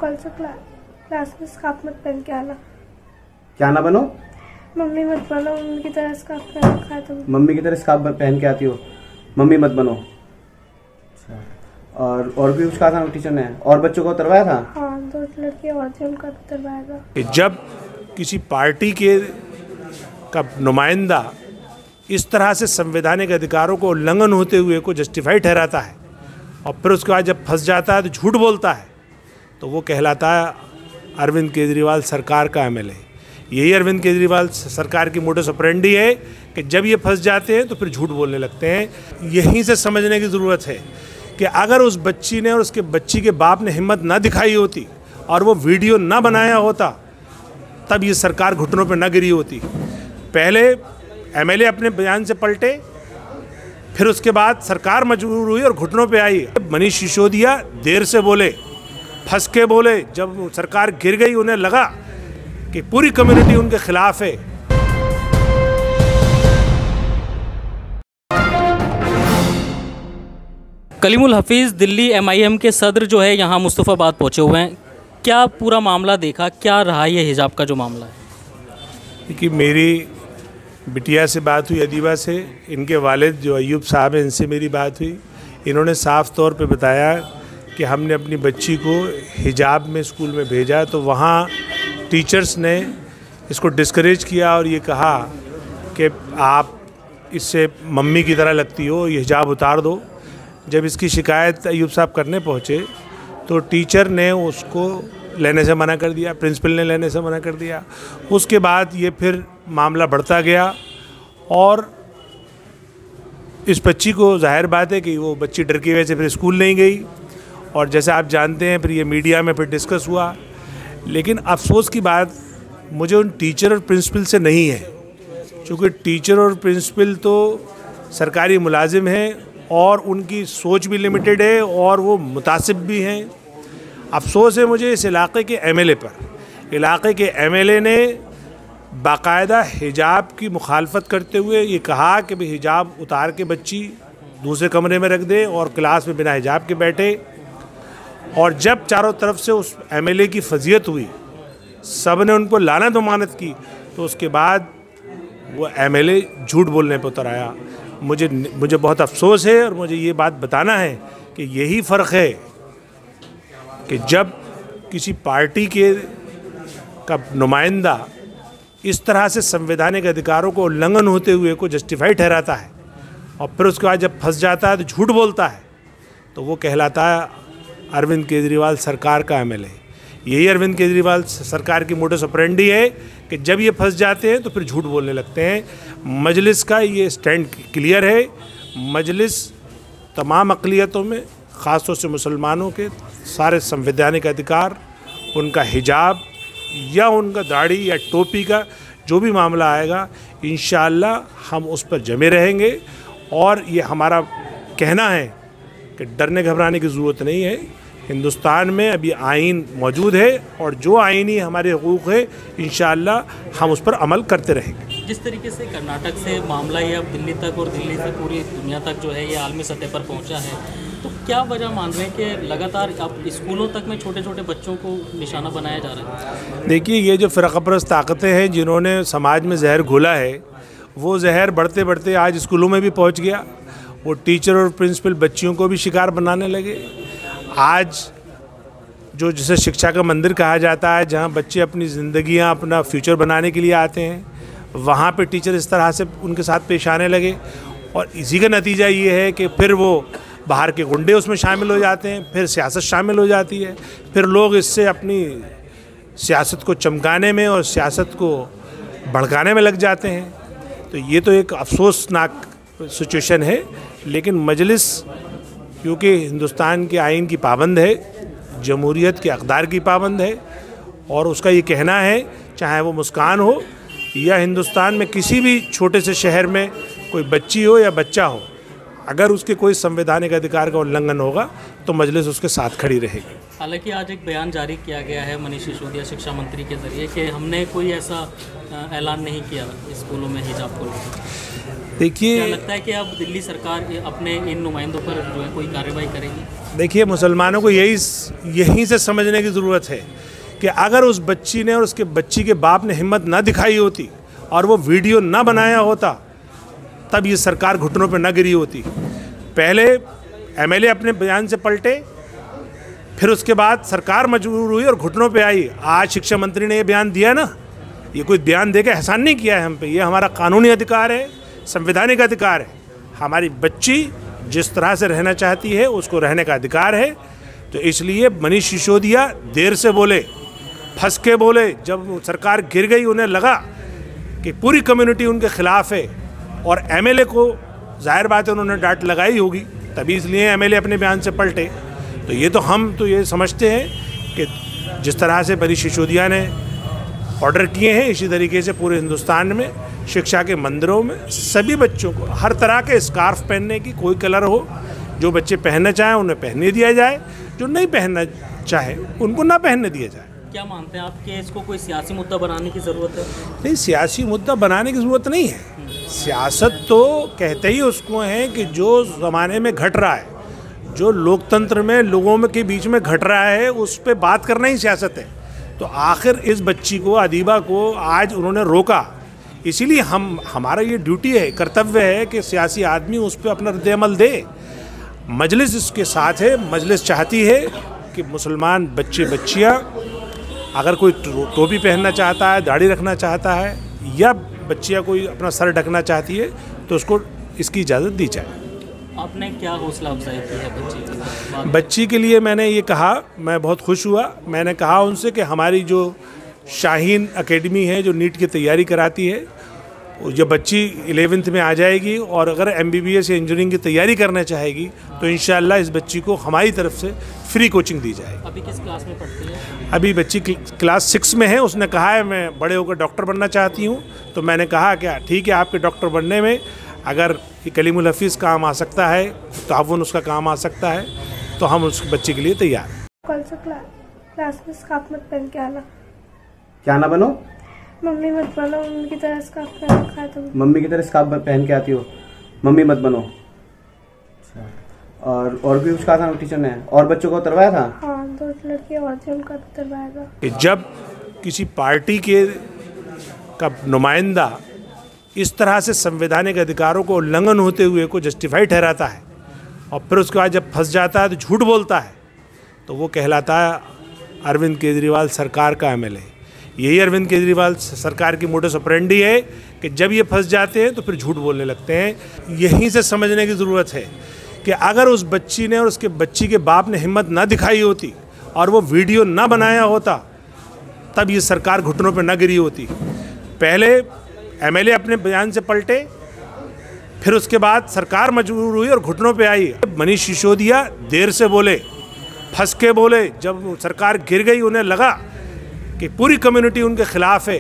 कल से क्लास में स्कार्फ मत पहन के आना। क्या ना बनो? मम्मी मत बनो, मम्मी की तरह स्कार्फ पहन रखा है तुम। मम्मी की तरह स्कार्फ पहन के आती हो, मम्मी मत बनो। और भी कुछ कहा था टीचर ने? और बच्चों को उतरवाया था? हाँ, 2 लड़की और थी, उनका उतरवाया था। जब किसी पार्टी के का नुमाइंदा इस तरह से संवैधानिक अधिकारों को उल्लंघन होते हुए को जस्टिफाई ठहराता है और फिर उसके बाद जब फंस जाता है तो झूठ बोलता है, तो वो कहलाता है अरविंद केजरीवाल सरकार का एमएलए। यही अरविंद केजरीवाल सरकार की मोडस ऑपरेंडी है कि जब ये फंस जाते हैं तो फिर झूठ बोलने लगते हैं। यहीं से समझने की ज़रूरत है कि अगर उस बच्ची ने और उसके बच्ची के बाप ने हिम्मत ना दिखाई होती और वो वीडियो ना बनाया होता, तब ये सरकार घुटनों पर ना गिरी होती। पहले एमएलए अपने बयान से पलटे, फिर उसके बाद सरकार मजबूर हुई और घुटनों पे आई। मनीष सिसोदिया देर से बोले, फंस के बोले। जब सरकार गिर गई उन्हें लगा कि पूरी कम्युनिटी उनके खिलाफ है। कलीमुल हफीज़ दिल्ली एमआईएम के सदर जो है यहाँ मुस्तफ़ाबाद पहुँचे हुए हैं। क्या पूरा मामला देखा, क्या रहा ये हिजाब का जो मामला है? देखिए, मेरी बिटिया से बात हुई, अदीबा से। इनके वालिद जो अयूब साहब हैं, इनसे मेरी बात हुई। इन्होंने साफ़ तौर पे बताया कि हमने अपनी बच्ची को हिजाब में स्कूल में भेजा तो वहाँ टीचर्स ने इसको डिस्करेज किया और ये कहा कि आप इससे मम्मी की तरह लगती हो, ये हिजाब उतार दो। जब इसकी शिकायत अयूब साहब करने पहुँचे तो टीचर ने उसको लेने से मना कर दिया, प्रिंसिपल ने लेने से मना कर दिया। उसके बाद ये फिर मामला बढ़ता गया और इस बच्ची को जाहिर बात है कि वो बच्ची डर की वजह से फिर स्कूल नहीं गई और जैसे आप जानते हैं फिर ये मीडिया में फिर डिस्कस हुआ। लेकिन अफसोस की बात मुझे उन टीचर और प्रिंसिपल से नहीं है, क्योंकि टीचर और प्रिंसिपल तो सरकारी मुलाजिम हैं और उनकी सोच भी लिमिटेड है और वो मुतासिब भी हैं। अफसोस है मुझे इस इलाके के एमएलए पर। इलाके के एमएलए ने बाकायदा हिजाब की मुखालफत करते हुए ये कहा कि भाई हिजाब उतार के बच्ची दूसरे कमरे में रख दे और क्लास में बिना हिजाब के बैठे। और जब चारों तरफ से उस एमएलए की फजीयत हुई, सब ने उनको लानत मानत की, तो उसके बाद वो एमएलए झूठ बोलने पर उतर आया। मुझे बहुत अफसोस है और मुझे ये बात बताना है कि यही फ़र्क है कि जब किसी पार्टी के का नुमाइंदा इस तरह से संवैधानिक अधिकारों को उल्लंघन होते हुए को जस्टिफाई ठहराता है और फिर उसके बाद जब फंस जाता है तो झूठ बोलता है, तो वो कहलाता है अरविंद केजरीवाल सरकार का एमएलए। यही अरविंद केजरीवाल सरकार की मोडस ऑपरेंडी है कि जब ये फंस जाते हैं तो फिर झूठ बोलने लगते हैं। मजलिस का ये स्टैंड क्लियर है। मजलिस तमाम अक़लियतों में, ख़ास तौर से मुसलमानों के सारे संवैधानिक अधिकार, उनका हिजाब या उनका दाढ़ी या टोपी का जो भी मामला आएगा, इंशाअल्लाह हम उस पर जमे रहेंगे। और ये हमारा कहना है कि डरने घबराने की ज़रूरत नहीं है। हिंदुस्तान में अभी आइन मौजूद है और जो आइनी हमारे हुकूक़ है, इंशाअल्लाह हम उस पर अमल करते रहेंगे। जिस तरीके से कर्नाटक से मामला ये अब दिल्ली तक और दिल्ली से पूरी दुनिया तक जो है ये आलमी सतह पर पहुंचा है, तो क्या वजह मान रहे हैं कि लगातार अब स्कूलों तक में छोटे छोटे बच्चों को निशाना बनाया जा रहा है? देखिए, ये जो फ़िरक़ापरस्त ताकतें हैं जिन्होंने समाज में जहर घोला है, वो जहर बढ़ते बढ़ते आज स्कूलों में भी पहुँच गया। वो टीचर और प्रिंसिपल बच्चियों को भी शिकार बनाने लगे। आज जो जिसे शिक्षा का मंदिर कहा जाता है, जहाँ बच्चे अपनी ज़िंदगियाँ, अपना फ्यूचर बनाने के लिए आते हैं, वहाँ पे टीचर इस तरह से उनके साथ पेश आने लगे और इसी का नतीजा ये है कि फिर वो बाहर के गुंडे उसमें शामिल हो जाते हैं, फिर सियासत शामिल हो जाती है, फिर लोग इससे अपनी सियासत को चमकाने में और सियासत को भड़काने में लग जाते हैं। तो ये तो एक अफसोसनाक सिचुएशन है। लेकिन मजलिस क्योंकि हिंदुस्तान के आइन की पाबंद है, जमहूरियत के अक़दार की पाबंद है और उसका ये कहना है, चाहे वो मुस्कान हो या हिंदुस्तान में किसी भी छोटे से शहर में कोई बच्ची हो या बच्चा हो, अगर उसके कोई संवैधानिक अधिकार का उल्लंघन होगा तो मजलिस उसके साथ खड़ी रहेगी। हालांकि आज एक बयान जारी किया गया है मनीष सिसोदिया शिक्षा मंत्री के ज़रिए कि हमने कोई ऐसा ऐलान नहीं किया स्कूलों में हिजाब को लेकर। देखिए, क्या लगता है कि अब दिल्ली सरकार अपने इन नुमाइंदों पर जो है कोई कार्रवाई करेगी? देखिए, मुसलमानों को यहीं से समझने की ज़रूरत है कि अगर उस बच्ची ने और उसके बच्ची के बाप ने हिम्मत ना दिखाई होती और वो वीडियो ना बनाया होता, तब ये सरकार घुटनों पे ना गिरी होती। पहले एमएलए अपने बयान से पलटे, फिर उसके बाद सरकार मजबूर हुई और घुटनों पे आई। आज शिक्षा मंत्री ने ये बयान दिया ना, ये कोई बयान दे के एहसान नहीं किया है हम पे, ये हमारा कानूनी अधिकार है, संवैधानिक अधिकार है। हमारी बच्ची जिस तरह से रहना चाहती है उसको रहने का अधिकार है। तो इसलिए मनीष सिसोदिया देर से बोले, फंस के बोले। जब सरकार गिर गई उन्हें लगा कि पूरी कम्युनिटी उनके खिलाफ है और एमएलए को जाहिर बात है उन्होंने डांट लगाई होगी, तभी इसलिए एमएलए अपने बयान से पलटे। तो ये तो हम तो ये समझते हैं कि जिस तरह से मनीष सिसोदिया ने ऑर्डर किए हैं, इसी तरीके से पूरे हिंदुस्तान में शिक्षा के मंदिरों में सभी बच्चों को हर तरह के स्कार्फ पहनने की, कोई कलर हो, जो बच्चे पहनना चाहें उन्हें पहनने दिया जाए, जो नहीं पहनना चाहे उनको ना पहनने दिया जाए। क्या मानते हैं आप कि इसको कोई सियासी मुद्दा बनाने की ज़रूरत है? नहीं, सियासी मुद्दा बनाने की ज़रूरत नहीं है। सियासत तो कहते ही उसको है कि जो ज़माने में घट रहा है, जो लोकतंत्र में लोगों में के बीच में घट रहा है, उस पर बात करना ही सियासत है। तो आखिर इस बच्ची को, अदीबा को आज उन्होंने रोका, इसीलिए हमारा ये ड्यूटी है, कर्तव्य है कि सियासी आदमी उस पर अपना रद्द-ए-अमल दे। मजलिस इसके साथ है, मजलिस चाहती है कि मुसलमान बच्चे बच्चियाँ अगर कोई टोपी पहनना चाहता है, दाढ़ी रखना चाहता है, या बच्चियाँ कोई अपना सर ढकना चाहती है, तो उसको इसकी इजाज़त दी जाए। आपने क्या हौसला अफजाई की है बच्ची के लिए? मैंने ये कहा, मैं बहुत खुश हुआ। मैंने कहा उनसे कि हमारी जो शाहीन एकेडमी है जो नीट की तैयारी कराती है, जब बच्ची 11th में आ जाएगी और अगर MBBS या इंजीनियरिंग की तैयारी करना चाहेगी तो इंशाअल्लाह इस बच्ची को हमारी तरफ से फ्री कोचिंग दी जाएगी। अभी किस क्लास में पढ़ती है? अभी बच्ची क्लास 6 में है। उसने कहा है मैं बड़े होकर डॉक्टर बनना चाहती हूँ। तो मैंने कहा क्या ठीक है, आपके डॉक्टर बनने में अगर कलीमुल हफीज़ काम आ सकता है, ताउन उसका काम आ सकता है, तो हम उस बच्चे के लिए तैयार हैं। कल से क्लास में स्कार्फ मत पहन के आना। क्या ना बनो? मम्मी मत बनो, मम्मी की तरह स्कार्फ पहन रखा है तुमने। मम्मी की तरह स्कार्फ पहन के आती हो, मम्मी मत बनो। और भी कुछ कहा था टीचर ने? और बच्चों को उतरवाया था? हाँ, 2 लड़कियाँ और थे, उनका उतरवाया था। कि जब किसी पार्टी के का नुमाइंदा इस तरह से संवैधानिक अधिकारों को उल्लंघन होते हुए को जस्टिफाई ठहराता है और फिर उसके बाद जब फंस जाता है तो झूठ बोलता है, तो वो कहलाता है अरविंद केजरीवाल सरकार का एमएलए। यही अरविंद केजरीवाल सरकार की मोडस ऑपरेंडी है कि जब ये फंस जाते हैं तो फिर झूठ बोलने लगते हैं। यहीं से समझने की ज़रूरत है कि अगर उस बच्ची ने और उसके बच्ची के बाप ने हिम्मत ना दिखाई होती और वो वीडियो ना बनाया होता, तब ये सरकार घुटनों पर ना गिरी होती। पहले एमएलए अपने बयान से पलटे, फिर उसके बाद सरकार मजबूर हुई और घुटनों पे आई। मनीष सिसोदिया देर से बोले, फंस के बोले। जब सरकार गिर गई उन्हें लगा कि पूरी कम्युनिटी उनके खिलाफ है